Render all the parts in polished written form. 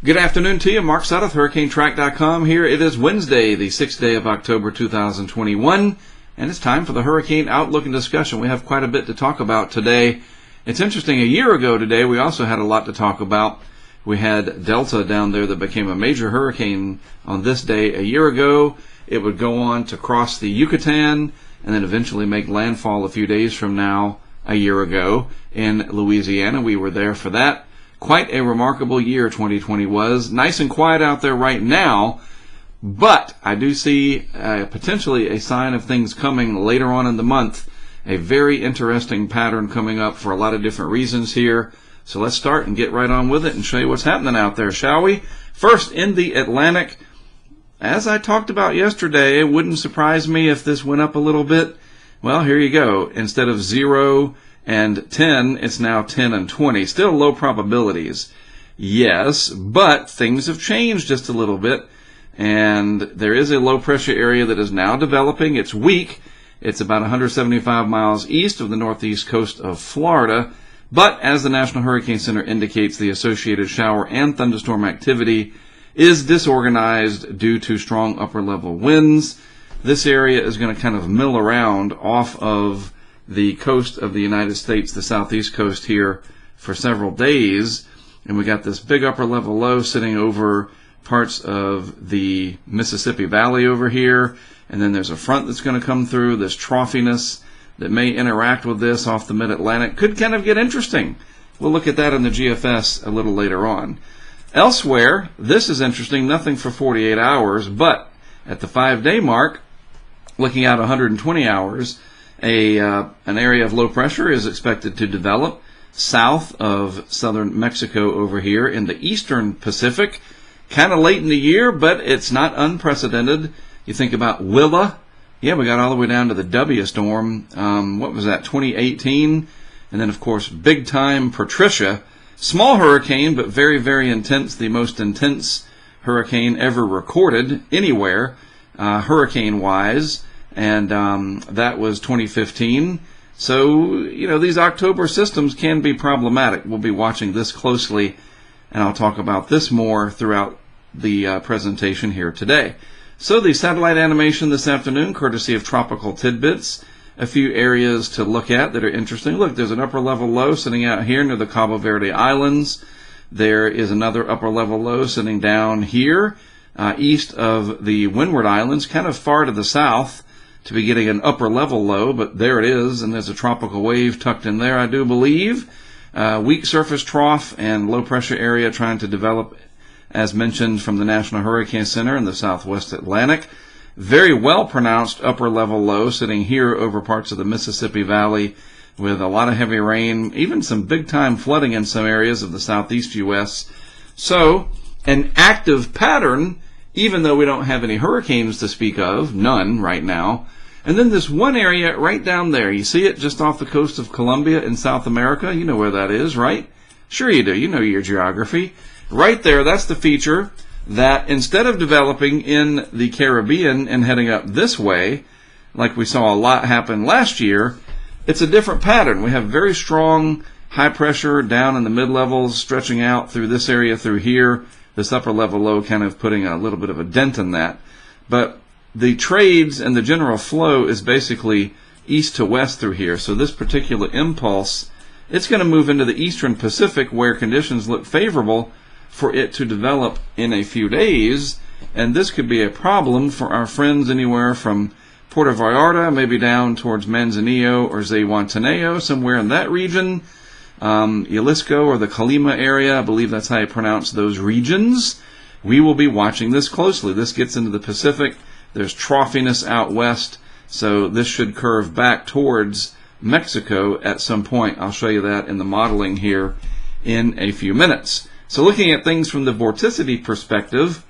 Good afternoon to you. Mark Sudduth, HurricaneTrack.com here. It is Wednesday, the 6th day of October 2021, and it's time for the Hurricane Outlook and discussion. We have quite a bit to talk about today. It's interesting, a year ago today, we also had a lot to talk about. We had Delta down there that became a major hurricane on this day a year ago. It would go on to cross the Yucatan and then eventually make landfall a few days from now a year ago in Louisiana. We were there for that. Quite a remarkable year 2020 was. Nice and quiet out there right now, but I do see potentially a sign of things coming later on in the month. A very interesting pattern coming up for a lot of different reasons here. So let's start and get right on with it and show you what's happening out there, shall we? First, in the Atlantic, as I talked about yesterday, it wouldn't surprise me if this went up a little bit. Well, here you go. Instead of 0 and 10, it's now 10 and 20. Still low probabilities. Yes, but things have changed just a little bit. And there is a low pressure area that is now developing. It's weak. It's about 175 miles east of the northeast coast of Florida. But as the National Hurricane Center indicates, the associated shower and thunderstorm activity is disorganized due to strong upper level winds. This area is going to kind of mill around off of the coast of the United States, the southeast coast here, for several days. And we got this big upper level low sitting over parts of the Mississippi Valley over here. And then there's a front that's going to come through, this troughiness that may interact with this off the mid-Atlantic. Could kind of get interesting. We'll look at that in the GFS a little later on. Elsewhere, this is interesting, nothing for 48 hours, but at the 5-day mark, looking out 120 hours, an area of low pressure is expected to develop south of southern Mexico over here in the eastern Pacific. Kind of late in the year, but it's not unprecedented. You think about Willa. Yeah, we got all the way down to the W storm. What was that, 2018? And then, of course, big time Patricia. Small hurricane, but very, very intense. The most intense hurricane ever recorded anywhere, hurricane-wise. And that was 2015. So, these October systems can be problematic. We'll be watching this closely, and I'll talk about this more throughout the presentation here today. So the satellite animation this afternoon, courtesy of Tropical Tidbits. A few areas to look at that are interesting. Look, there's an upper level low sitting out here near the Cabo Verde Islands. There is another upper level low sitting down here east of the Windward Islands, kind of far to the south, to be getting an upper level low, but there it is, and there's a tropical wave tucked in there, I do believe. Weak surface trough and low pressure area trying to develop, as mentioned from the National Hurricane Center in the southwest Atlantic. Very well pronounced upper level low sitting here over parts of the Mississippi Valley with a lot of heavy rain, even some big time flooding in some areas of the southeast U.S. So, an active pattern, even though we don't have any hurricanes to speak of, none right now. And then this one area right down there, you see it just off the coast of Colombia in South America? You know where that is, right? Sure you do. You know your geography. Right there, that's the feature that instead of developing in the Caribbean and heading up this way, like we saw a lot happen last year, it's a different pattern. We have very strong high pressure down in the mid-levels stretching out through this area through here. This upper level low kind of putting a little bit of a dent in that. But the trades and the general flow is basically east to west through here. So this particular impulse, it's going to move into the eastern Pacific where conditions look favorable for it to develop in a few days. And this could be a problem for our friends anywhere from Puerto Vallarta, maybe down towards Manzanillo or Zihuatanejo, somewhere in that region. Jalisco or the Colima area, I believe that's how you pronounce those regions. We will be watching this closely. This gets into the Pacific. There's troughiness out west, so this should curve back towards Mexico at some point. I'll show you that in the modeling here in a few minutes. So looking at things from the vorticity perspective,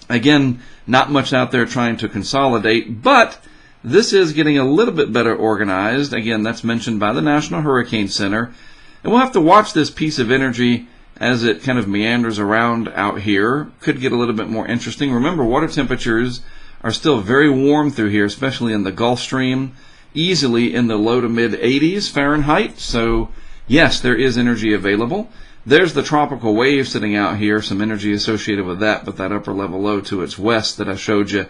again, not much out there trying to consolidate, but this is getting a little bit better organized. Again, that's mentioned by the National Hurricane Center. And we'll have to watch this piece of energy as it kind of meanders around out here. Could get a little bit more interesting. Remember, water temperatures are still very warm through here, especially in the Gulf Stream, easily in the low to mid 80s Fahrenheit. So yes, there is energy available. There's the tropical wave sitting out here, some energy associated with that, but that upper level low to its west that I showed you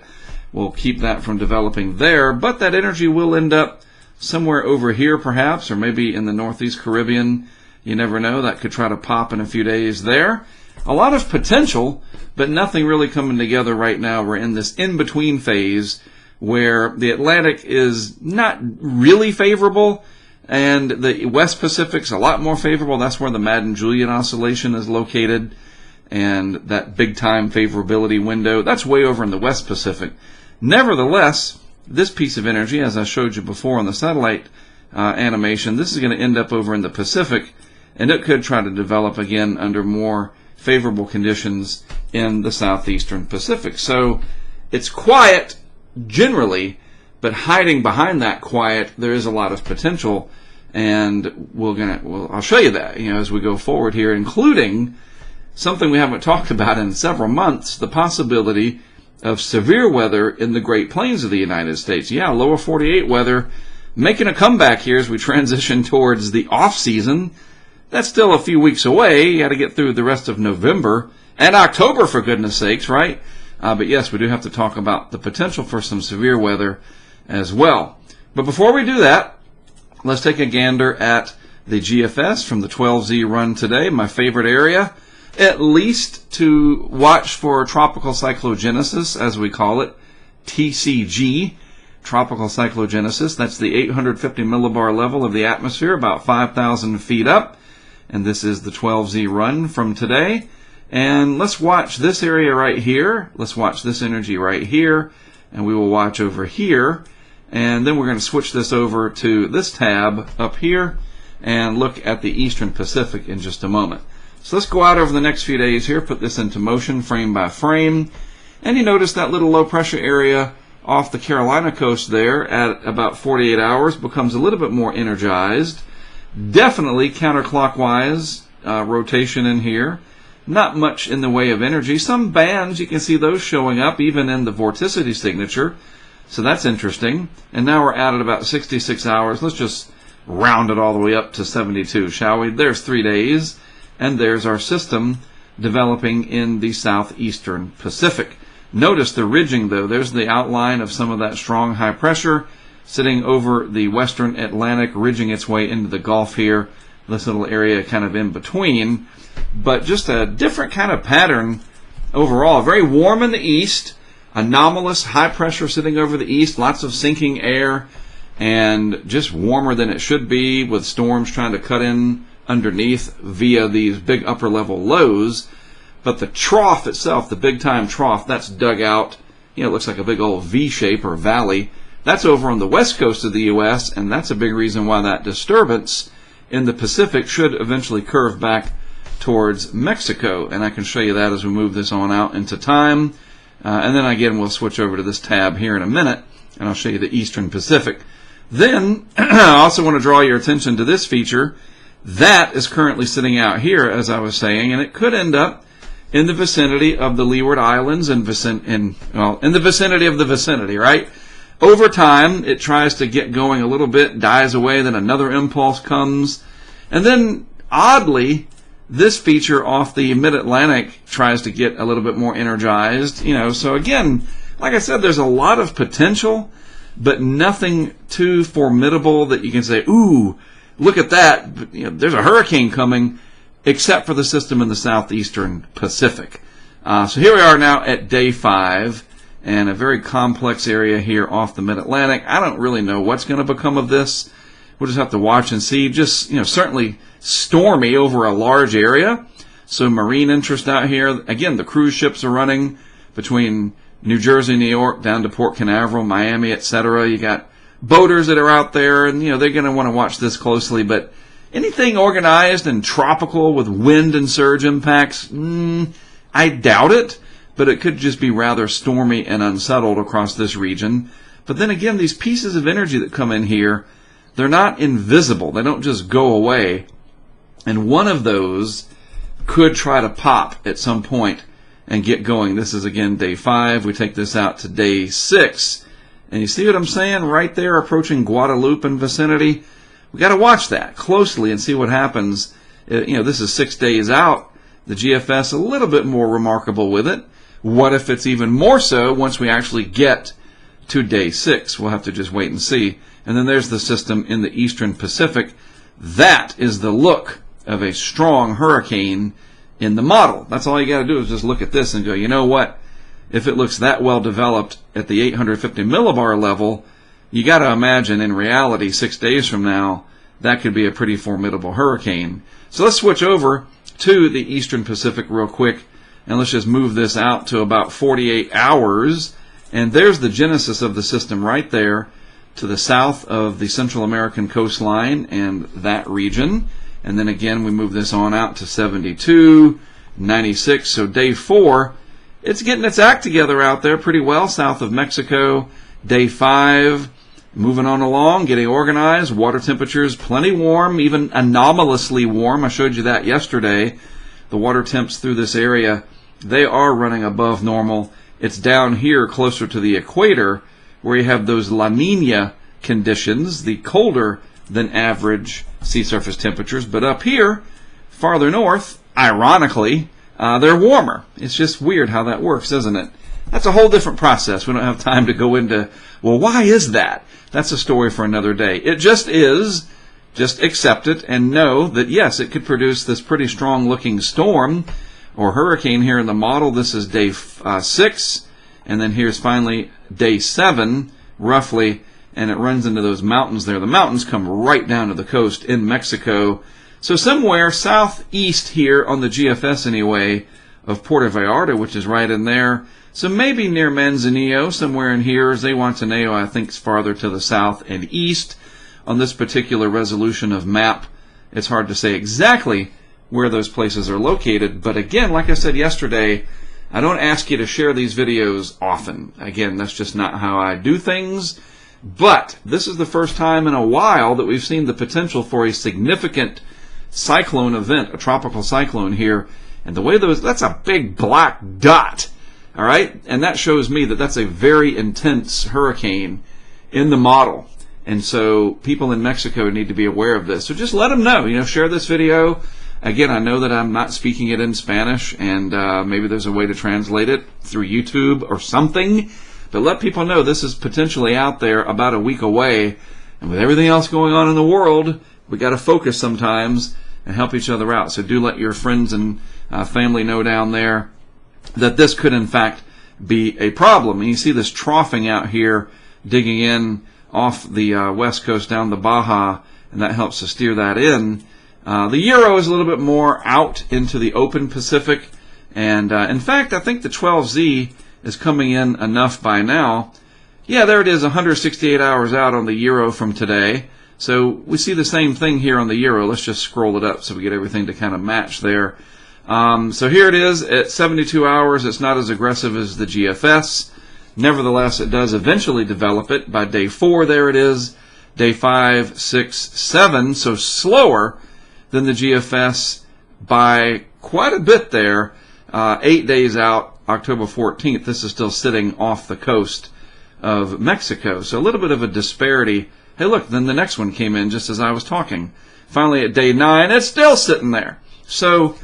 will keep that from developing there. But that energy will end up somewhere over here perhaps, or maybe in the Northeast Caribbean. You never know. That could try to pop in a few days there. A lot of potential, but nothing really coming together right now. We're in this in-between phase where the Atlantic is not really favorable, and the West Pacific's a lot more favorable. That's where the Madden-Julian oscillation is located, and that big-time favorability window, that's way over in the West Pacific. Nevertheless, this piece of energy, as I showed you before on the satellite animation, this is going to end up over in the Pacific, and it could try to develop again under more favorable conditions in the southeastern Pacific. So it's quiet generally, but hiding behind that quiet, there is a lot of potential, and I'll show you that, as we go forward here, including something we haven't talked about in several months, the possibility of severe weather in the Great Plains of the United States. Yeah, lower 48 weather making a comeback here as we transition towards the off season. That's still a few weeks away. You got to get through the rest of November and October, for goodness sakes, right? But yes, we do have to talk about the potential for some severe weather as well. But before we do that, let's take a gander at the GFS from the 12Z run today, my favorite area, at least to watch for tropical cyclogenesis, as we call it, TCG, tropical cyclogenesis. That's the 850 millibar level of the atmosphere, about 5,000 feet up. And this is the 12Z run from today. And let's watch this area right here. Let's watch this energy right here. And we will watch over here. And then we're going to switch this over to this tab up here and look at the Eastern Pacific in just a moment. So let's go out over the next few days here, put this into motion frame by frame. And you notice that little low pressure area off the Carolina coast there at about 48 hours becomes a little bit more energized. Definitely counterclockwise rotation in here. Not much in the way of energy. Some bands, you can see those showing up even in the vorticity signature. So that's interesting. And now we're out at about 66 hours. Let's just round it all the way up to 72, shall we? There's 3 days. And there's our system developing in the southeastern Pacific. Notice the ridging, though. There's the outline of some of that strong high pressure sitting over the western Atlantic, ridging its way into the Gulf here. This little area kind of in between. But just a different kind of pattern overall. Very warm in the east. Anomalous high pressure sitting over the east. Lots of sinking air. And just warmer than it should be, with storms trying to cut in underneath via these big upper level lows. But the trough itself, the big time trough, that's dug out. It looks like a big old V shape or valley. That's over on the west coast of the U.S., and that's a big reason why that disturbance in the Pacific should eventually curve back towards Mexico. And I can show you that as we move this on out into time. And then again, we'll switch over to this tab here in a minute, and I'll show you the Eastern Pacific. Then, I also want to draw your attention to this feature. That is currently sitting out here, as I was saying, and it could end up in the vicinity of the Leeward Islands and in the vicinity of the vicinity, right? Over time, it tries to get going a little bit, dies away, then another impulse comes. And then, oddly, this feature off the mid-Atlantic tries to get a little bit more energized. So again, like I said, there's a lot of potential, but nothing too formidable that you can say, ooh, look at that. There's a hurricane coming, except for the system in the southeastern Pacific. So here we are now at day 5, and a very complex area here off the mid-Atlantic. I don't really know what's going to become of this. We'll just have to watch and see. Just, certainly stormy over a large area. So marine interest out here. Again, the cruise ships are running between New Jersey, New York, down to Port Canaveral, Miami, etc. You got boaters that are out there, and they're going to want to watch this closely. But anything organized and tropical with wind and surge impacts, I doubt it. But it could just be rather stormy and unsettled across this region. But then again, these pieces of energy that come in here, they're not invisible. They don't just go away. And one of those could try to pop at some point and get going. This is, again, day 5. We take this out to day 6. And you see what I'm saying? Right there, approaching Guadalupe and vicinity. We got to watch that closely and see what happens This is 6 days out. The GFS a little bit more remarkable with it. What if it's even more so once we actually get to day 6? We'll have to just wait and see. And then there's the system in the eastern Pacific. That is the look of a strong hurricane in the model. That's all you got to do is just look at this and go, you know what? If it looks that well developed at the 850 millibar level, you got to imagine in reality 6 days from now, that could be a pretty formidable hurricane. So let's switch over to the eastern Pacific real quick, and let's just move this out to about 48 hours. And there's the genesis of the system right there to the south of the Central American coastline and that region. And then again, we move this on out to 72, 96. So day 4, it's getting its act together out there pretty well south of Mexico. Day 5, moving on along, getting organized. Water temperatures plenty warm, even anomalously warm. I showed you that yesterday. The water temps through this area, they are running above normal. It's down here closer to the equator where you have those La Nina conditions, the colder than average sea surface temperatures. But up here, farther north, ironically, they're warmer. It's just weird how that works, isn't it? That's a whole different process. We don't have time to go into, well, why is that? That's a story for another day. It just is. Just accept it and know that, yes, it could produce this pretty strong-looking storm or hurricane here in the model. This is day 6, and then here's finally day 7, roughly, and it runs into those mountains there. The mountains come right down to the coast in Mexico. So somewhere southeast here on the GFS anyway of Puerto Vallarta, which is right in there. So maybe near Manzanillo, somewhere in here. Zihuatanejo, I think, is farther to the south and east. On this particular resolution of map, it's hard to say exactly where those places are located. But again, like I said yesterday, I don't ask you to share these videos often. Again, that's just not how I do things. But this is the first time in a while that we've seen the potential for a significant cyclone event, a tropical cyclone here. And the way that's a big black dot. All right? And that shows me that that's a very intense hurricane in the model. And so people in Mexico need to be aware of this. So just let them know. Share this video. Again, I know that I'm not speaking it in Spanish, and maybe there's a way to translate it through YouTube or something. But let people know this is potentially out there about a week away. And with everything else going on in the world, we got to focus sometimes and help each other out. So do let your friends and family know down there that this could, in fact, be a problem. And you see this troughing out here, digging in off the west coast down the Baja, and that helps to steer that in. The Euro is a little bit more out into the open Pacific, and in fact, I think the 12Z is coming in enough by now. Yeah, there it is, 168 hours out on the Euro from today. So we see the same thing here on the Euro. Let's just scroll it up so we get everything to kind of match there. So here it is at 72 hours. It's not as aggressive as the GFS. Nevertheless, it does eventually develop it. By day 4, there it is. Day 5, 6, 7, so slower than the GFS by quite a bit there. 8 days out, October 14th, this is still sitting off the coast of Mexico. So a little bit of a disparity. Hey, look, then the next one came in just as I was talking. Finally, at day 9, it's still sitting there. So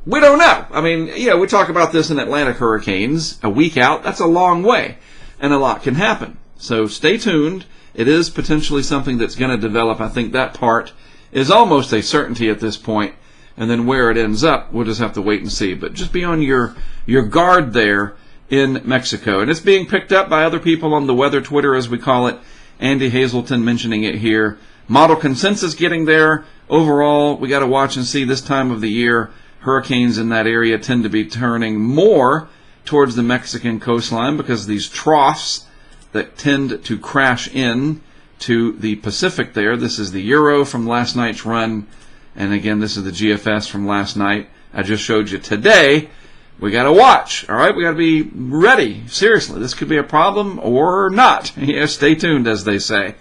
we don't know. I mean, we talk about this in Atlantic hurricanes. A week out, that's a long way, and a lot can happen. So stay tuned. It is potentially something that's going to develop. I think that part is almost a certainty at this point. And then where it ends up, we'll just have to wait and see. But just be on your guard there in Mexico. And it's being picked up by other people on the weather Twitter, as we call it. Andy Hazelton mentioning it here. Model consensus getting there. Overall, we got to watch and see this time of the year. Hurricanes in that area tend to be turning more towards the Mexican coastline because of these troughs that tend to crash in to the Pacific there. This is the Euro from last night's run. And again, this is the GFS from last night. I just showed you today. We got to watch. All right, we got to be ready. Seriously, this could be a problem or not. Stay tuned, as they say.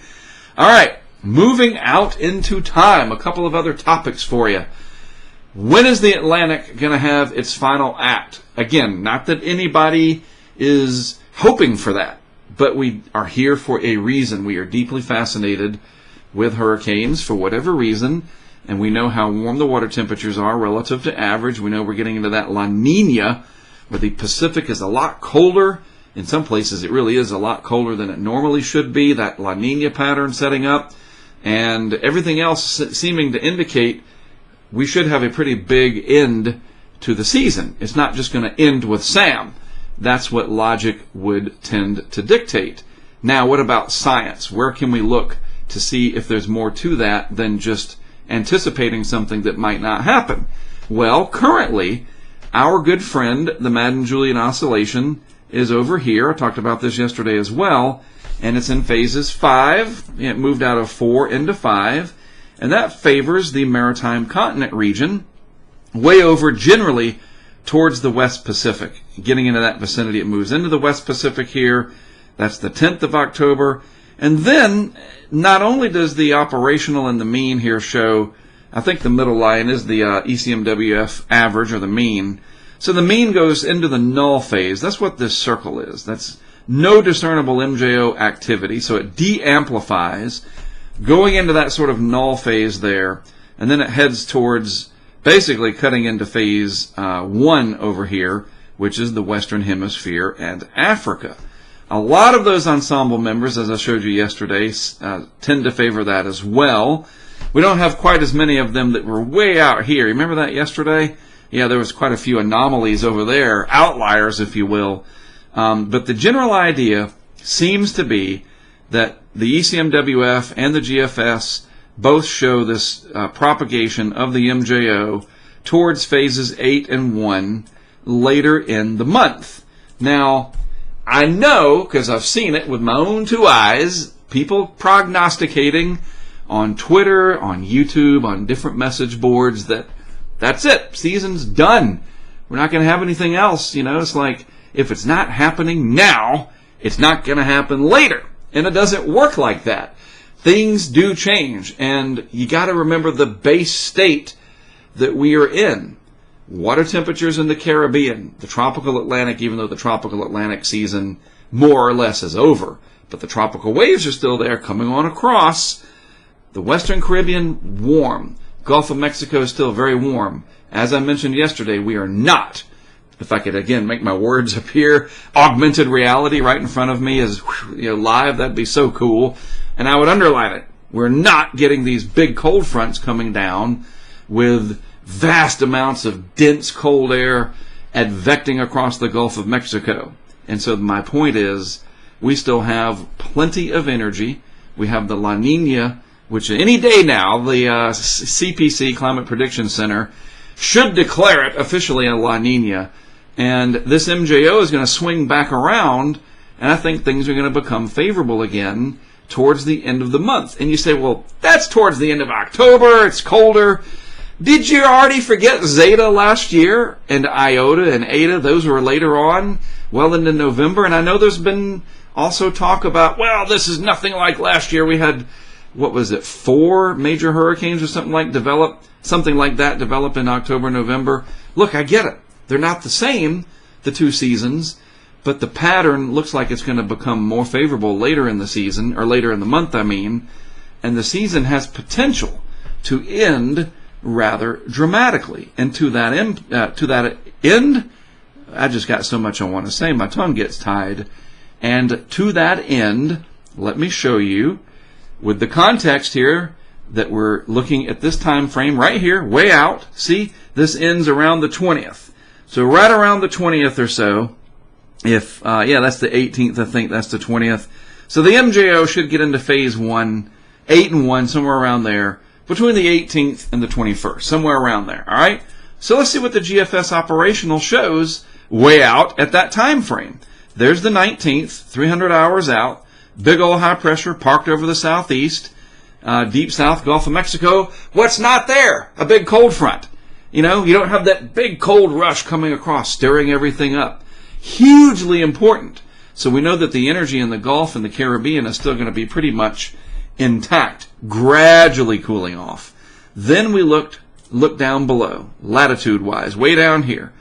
All right, moving out into time. A couple of other topics for you. When is the Atlantic going to have its final act? Again, not that anybody is hoping for that, but we are here for a reason. We are deeply fascinated with hurricanes for whatever reason. and we know how warm the water temperatures are relative to average. We know we're getting into that La Nina, where the Pacific is a lot colder. In some places, it really is a lot colder than it normally should be, that La Nina pattern setting up, and everything else seeming to indicate we should have a pretty big end to the season. It's not just going to end with Sam. That's what logic would tend to dictate. Now, what about science? Where can we look to see if there's more to that than just anticipating something that might not happen? Well, currently, our good friend, the Madden-Julian Oscillation, is over here. I talked about this yesterday as well, and it's in phases 5. It moved out of 4 into 5, and that favors the maritime continent region, way over generally towards the West Pacific. Getting into that vicinity, it moves into the West Pacific here. That's the 10th of October. And then, not only does the operational and the mean here show, I think the middle line is the ECMWF average, or the mean. So the mean goes into the null phase. That's what this circle is. That's no discernible MJO activity. So it de-amplifies, going into that sort of null phase there. And then it heads towards basically cutting into phase 1 over here, which is the Western Hemisphere and Africa. A lot of those ensemble members, as I showed you yesterday, tend to favor that as well. We don't have quite as many of them that were way out here. Remember that yesterday? Yeah, there was quite a few anomalies over there, outliers, if you will. But the general idea seems to be that the ECMWF and the GFS both show this propagation of the MJO towards phases 8 and 1 later in the month. Now, I know, because I've seen it with my own 2 eyes, people prognosticating on Twitter, on YouTube, on different message boards that that's it, season's done. We're not going to have anything else. You know, it's like, if it's not happening now, it's not going to happen later. And it doesn't work like that. Things do change, and you got to remember the base state that we are in. Water temperatures in the Caribbean, the tropical Atlantic, even though the tropical Atlantic season more or less is over, but the tropical waves are still there coming on across. The Western Caribbean, warm. Gulf of Mexico is still very warm. As I mentioned yesterday, we are not. If I could again make my words appear, augmented reality right in front of me is live, that'd be so cool. And I would underline it. We're not getting these big cold fronts coming down with vast amounts of dense cold air advecting across the Gulf of Mexico. And so my point is, we still have plenty of energy. We have the La Nina, which any day now, the CPC, Climate Prediction Center, should declare it officially a La Nina. And this MJO is going to swing back around, and I think things are going to become favorable again towards the end of the month. And you say, well, that's towards the end of October, it's colder. Did you already forget Zeta last year, and Iota and Eta? Those were later on, well into November. And I know there's been also talk about, well, this is nothing like last year. We had, 4 major hurricanes or something like that develop in October, November. Look, I get it. They're not the same, the 2 seasons, but the pattern looks like it's going to become more favorable later in the season, or later in the month, I mean, and the season has potential to end rather dramatically. And to that end, I just got so much I want to say, my tongue gets tied. And to that end, let me show you, with the context here, that we're looking at this time frame right here, way out. See, this ends around the 20th. So right around the 20th or so, if, that's the 18th, I think that's the 20th. So the MJO should get into phase 1, 8 and 1, somewhere around there, between the 18th and the 21st, somewhere around there, all right? So let's see what the GFS operational shows way out at that time frame. There's the 19th, 300 hours out, big old high pressure parked over the southeast, deep south Gulf of Mexico. What's not there? A big cold front. You know, you don't have that big cold rush coming across, stirring everything up. Hugely important. So we know that the energy in the Gulf and the Caribbean is still going to be pretty much intact, gradually cooling off. Then we look down below, latitude-wise, way down here.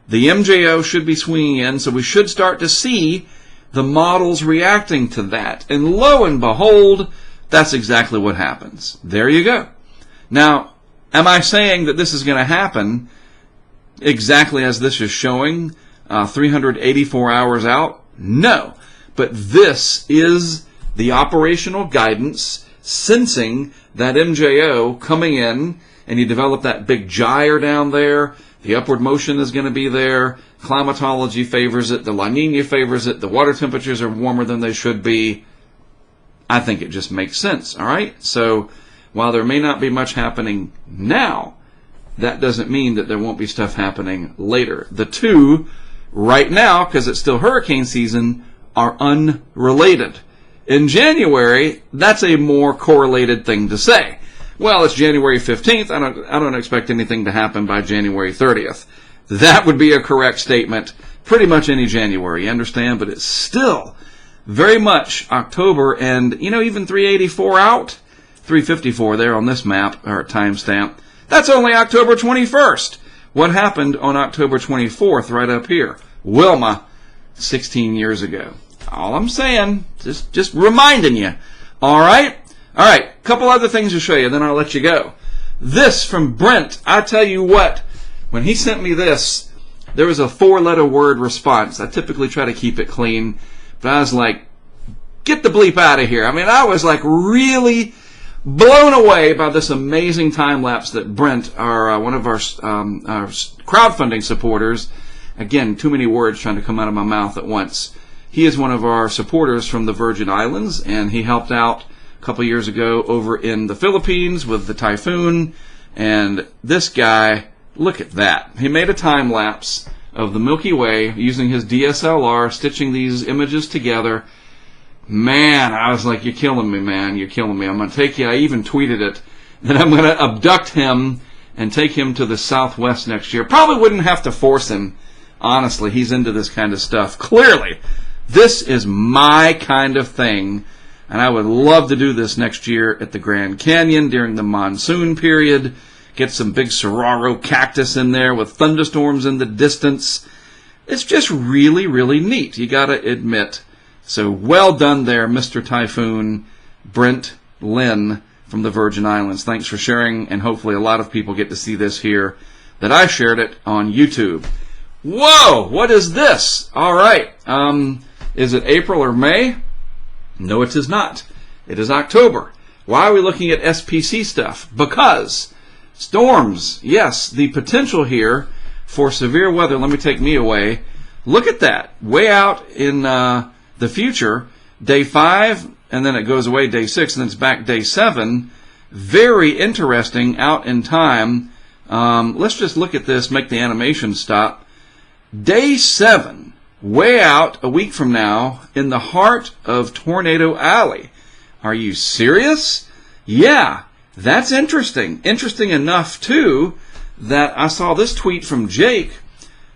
The MJO should be swinging in, so we should start to see the models reacting to that. And lo and behold, that's exactly what happens. There you go. Now, Am I saying that this is going to happen exactly as this is showing, 384 hours out? No. But this is the operational guidance sensing that MJO coming in, and you develop that big gyre down there. The upward motion is going to be there. Climatology favors it. The La Nina favors it. The water temperatures are warmer than they should be. I think it just makes sense, all right? So while there may not be much happening now, that doesn't mean that there won't be stuff happening later. The two, right now, because it's still hurricane season, are unrelated. In January, that's a more correlated thing to say. Well, it's January 15th. I don't expect anything to happen by January 30th. That would be a correct statement pretty much any January, you understand? But it's still very much October, and, even 384 out, 354 there on this map, or timestamp, that's only October 21st. What happened on October 24th right up here? Wilma, 16 years ago. All I'm saying, just reminding you. All right? All right, a couple other things to show you, then I'll let you go. This from Brent. I tell you what, when he sent me this, there was a 4-letter word response. I typically try to keep it clean, but I was like, get the bleep out of here. I mean, I was like really blown away by this amazing time lapse that Brent, one of our crowdfunding supporters, again, too many words trying to come out of my mouth at once. He is one of our supporters from the Virgin Islands, and he helped out a couple years ago over in the Philippines with the typhoon. And this guy, look at that. He made a time lapse of the Milky Way using his DSLR, stitching these images together. Man, I was like, you're killing me, man. You're killing me. I'm going to take you. I even tweeted it. That I'm going to abduct him and take him to the Southwest next year. Probably wouldn't have to force him. Honestly, he's into this kind of stuff. Clearly, this is my kind of thing. And I would love to do this next year at the Grand Canyon during the monsoon period. Get some big saguaro cactus in there with thunderstorms in the distance. It's just really, really neat. You got to admit. So well done there, Mr. Typhoon, Brent Lynn from the Virgin Islands. Thanks for sharing, and hopefully a lot of people get to see this here, that I shared it on YouTube. Whoa, what is this? All right, is it April or May? No, it is not. It is October. Why are we looking at SPC stuff? Because storms, yes, the potential here for severe weather. Let me take me away. Look at that, way out in the future, day 5, and then it goes away day 6, and then it's back day 7. Very interesting out in time. Let's just look at this, make the animation stop. Day 7, way out a week from now, in the heart of Tornado Alley. Are you serious? Yeah, that's interesting. Interesting enough, too, that I saw this tweet from Jake.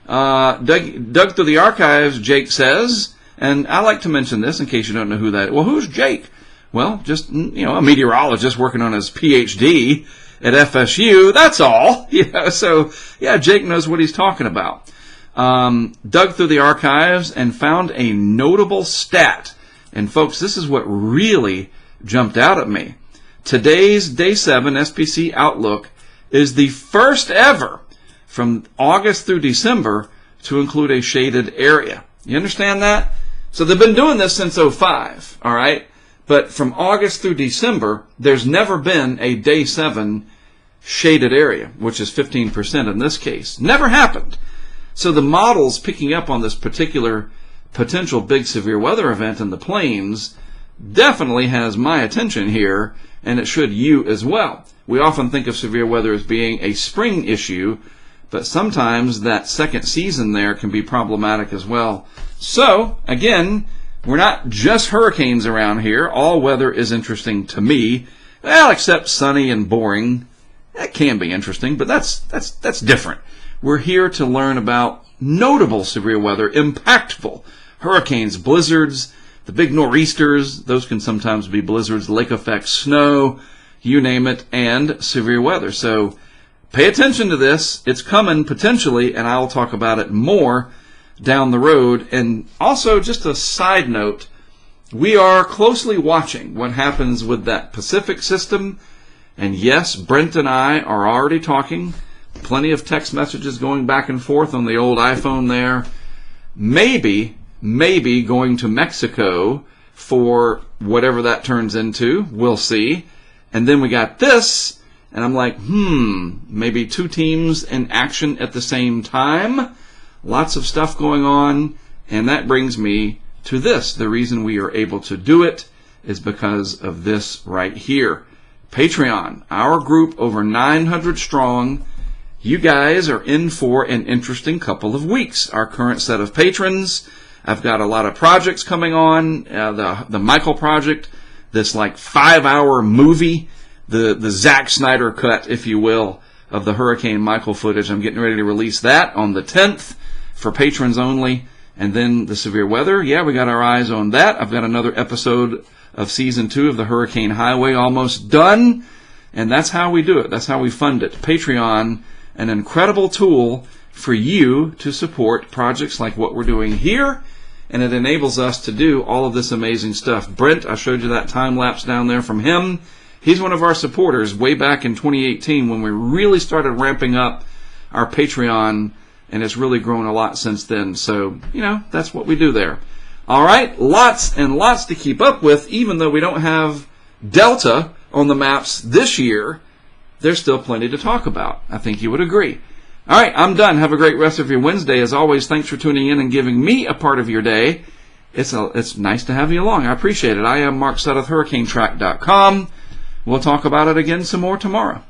Dug through the archives, Jake says, and I like to mention this in case you don't know who that is. Well, who's Jake? Well, just, a meteorologist working on his PhD at FSU. That's all. So, Jake knows what he's talking about. Dug through the archives and found a notable stat. And folks, this is what really jumped out at me. Today's Day 7 SPC Outlook is the first ever from August through December to include a shaded area. You understand that? So they've been doing this since 2005, all right? But from August through December, there's never been a Day 7 shaded area, which is 15% in this case. Never happened. So the model's picking up on this particular potential big severe weather event in the plains definitely has my attention here, and it should you as well. We often think of severe weather as being a spring issue, but sometimes that second season there can be problematic as well. So, again, we're not just hurricanes around here. All weather is interesting to me. Well, except sunny and boring. That can be interesting, but that's different. We're here to learn about notable severe weather, impactful hurricanes, blizzards, the big nor'easters. Those can sometimes be blizzards, lake effect, snow, you name it, and severe weather. So pay attention to this. It's coming potentially, and I'll talk about it more down the road. And also, just a side note, we are closely watching what happens with that Pacific system And yes, Brent and I are already talking. Plenty of text messages going back and forth on the old iPhone there. Maybe going to Mexico for whatever that turns into. We'll see. And then we got this, and I'm like, maybe 2 teams in action at the same time. Lots of stuff going on, and that brings me to this. The reason we are able to do it is because of this right here. Patreon, our group over 900 strong. You guys are in for an interesting couple of weeks. Our current set of patrons. I've got a lot of projects coming on. The Michael project, this like 5-hour movie, the Zack Snyder cut, if you will, of the Hurricane Michael footage. I'm getting ready to release that on the 10th for patrons only. And then the severe weather. Yeah, we got our eyes on that. I've got another episode of season 2 of the Hurricane Highway almost done. And that's how we do it. That's how we fund it. Patreon, an incredible tool for you to support projects like what we're doing here. And it enables us to do all of this amazing stuff. Brent, I showed you that time lapse down there from him. He's one of our supporters way back in 2018 when we really started ramping up our Patreon, and it's really grown a lot since then. So, that's what we do there. All right, lots and lots to keep up with. Even though we don't have Delta on the maps this year, there's still plenty to talk about. I think you would agree. All right, I'm done. Have a great rest of your Wednesday. As always, thanks for tuning in and giving me a part of your day. It's nice to have you along. I appreciate it. I am Mark Sudduth, HurricaneTrack.com. We'll talk about it again some more tomorrow.